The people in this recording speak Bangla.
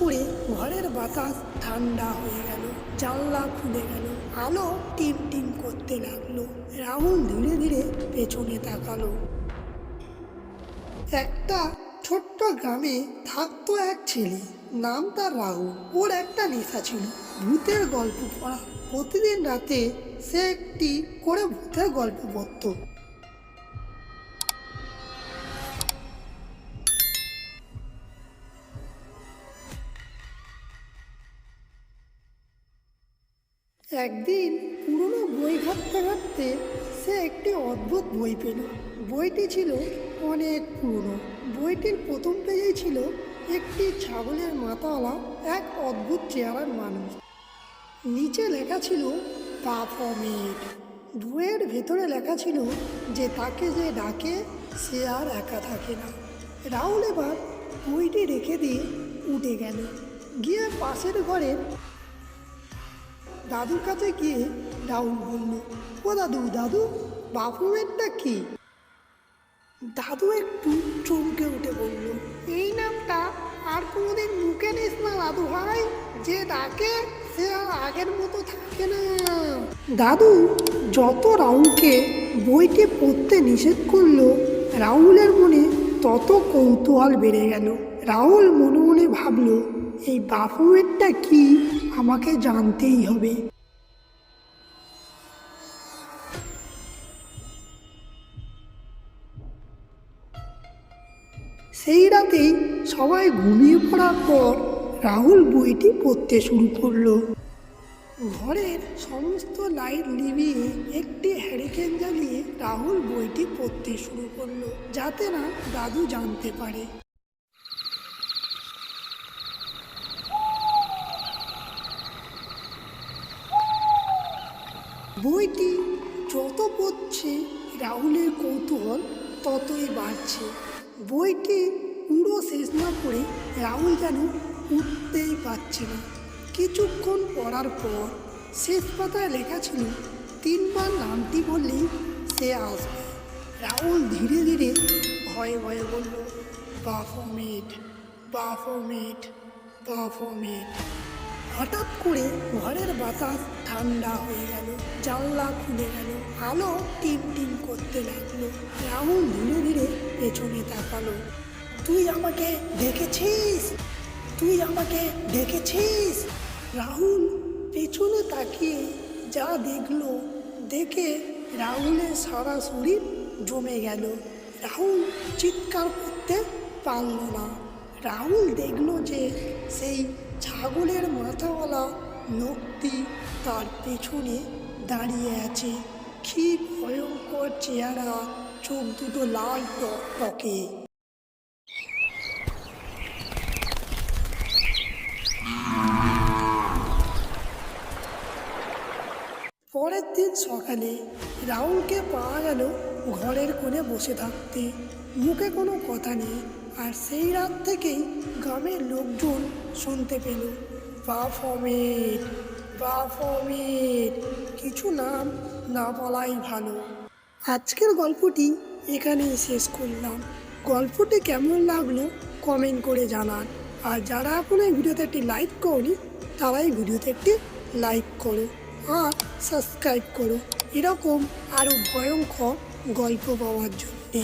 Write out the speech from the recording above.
করে ঘরের বাতাস ঠান্ডা হয়ে গেল, জানলা খুলে গেল, আলো টিম টিম করতে লাগলো। রাহুল ধীরে ধীরে পেছনে তাকালো। একটা ছোট্ট গ্রামে থাকতো এক ছেলে, নাম তার রাহুল। ওর একটা নেশা ছিল ভূতের গল্প পড়া। প্রতিদিন রাতে সে একটি করে ভূতের গল্প পড়ত। একদিন পুরনো বই ঘাঁটতে ঘাঁটতে সে একটি অদ্ভুত বই পেল। বইটি ছিল অনেক পুরনো। বইটির প্রথম পেজেই ছিল একটি ছাগলের মাথাওয়ালা এক অদ্ভুত চেহারার মানুষ। নিচে লেখা ছিল বাফমেট। বইয়ের ভেতরে লেখা ছিল যে তাকে যে ডাকে সে আর একা থাকে না। রাহুল এবার বইটি রেখে দিয়ে উঠে গেল। গিয়ে পাশের ঘরের দাদুর কাছে গিয়ে রাহুল বলল, ও দাদু দাদু, বাফমেটটা কি? দাদু একটু চমকে উঠে বলল, এই নামটা আর কোনোদিন মুখে নিস না দাদু ভাই, যে ডাকে সে আর আগের মতো থাকে না। দাদু যত রাহুলকে বইটি পড়তে নিষেধ করলো, রাহুলের মনে তত কৌতূহল বেড়ে গেল। রাহুল মনে মনে ভাবল, এই বাফমেটটা কি আমাকে জানতেই হবে। সেই রাতেই সবাই ঘুমিয়ে পড়ার পর রাহুল বইটি পড়তে শুরু করলো। ঘরের সমস্ত লাইট নিভিয়ে একটি হ্যারিকেন জ্বালিয়ে রাহুল বইটি পড়তে শুরু করলো, যাতে না দাদু জানতে পারে। বইটি যত পড়ছে রাহুলের কৌতূহল ততই বাড়ছে। বইটি পুরো শেষ না করে রাহুল যেন উঠতেই পারছে না। কিছুক্ষণ পড়ার পর শেষ পাতায় লেখা ছিল 3 বার নামটি বললেই সে আসবে। রাহুল ধীরে ধীরে ভয়ে ভয়ে বলল, বাফমেট, বাফমেট, বাফমেট। হঠাৎ করে ঘরের বাতাস ঠান্ডা হয়ে গেল, জানলা খুলে গেল, আলো টিম টিম করতে লাগলো। রাহুল ধীরে ধীরে পেছনে তাকালো। তুই আমাকে দেখেছিস? তুই আমাকে দেখেছিস? রাহুল পেছনে তাকিয়ে যা দেখলো, দেখে রাহুলের সারা শরীর জমে গেল। রাহুল চিৎকার করতে পারল না। রাহুল দেখল যে সেই ছাগলের মাথাওয়ালা লোকটি তার পেছনে দাঁড়িয়ে আছে। কি ভয়ঙ্কর চেহারা, চোখ দুটো লাল টকটকে। পরের দিন সকালে রাহুলকে পাওয়া গেল ঘরের কোণে বসে থাকতে, মুখে কোনো কথা নেই। আর সেই রাত থেকেই গ্রামের লোকজন শুনতে পেল, বাফমেট, বাফমেট। কিছু নাম না বলাই ভালো। আজকের গল্পটি এখানেই শেষ করলাম। গল্পটি কেমন লাগলো কমেন্ট করে জানান। আর যারা এখন এই ভিডিওতে একটি লাইক করনি, তারাই ভিডিওতে একটি লাইক করো আর সাবস্ক্রাইব করো এরকম আরও ভয়ঙ্কর গল্প পাওয়ার জন্যে।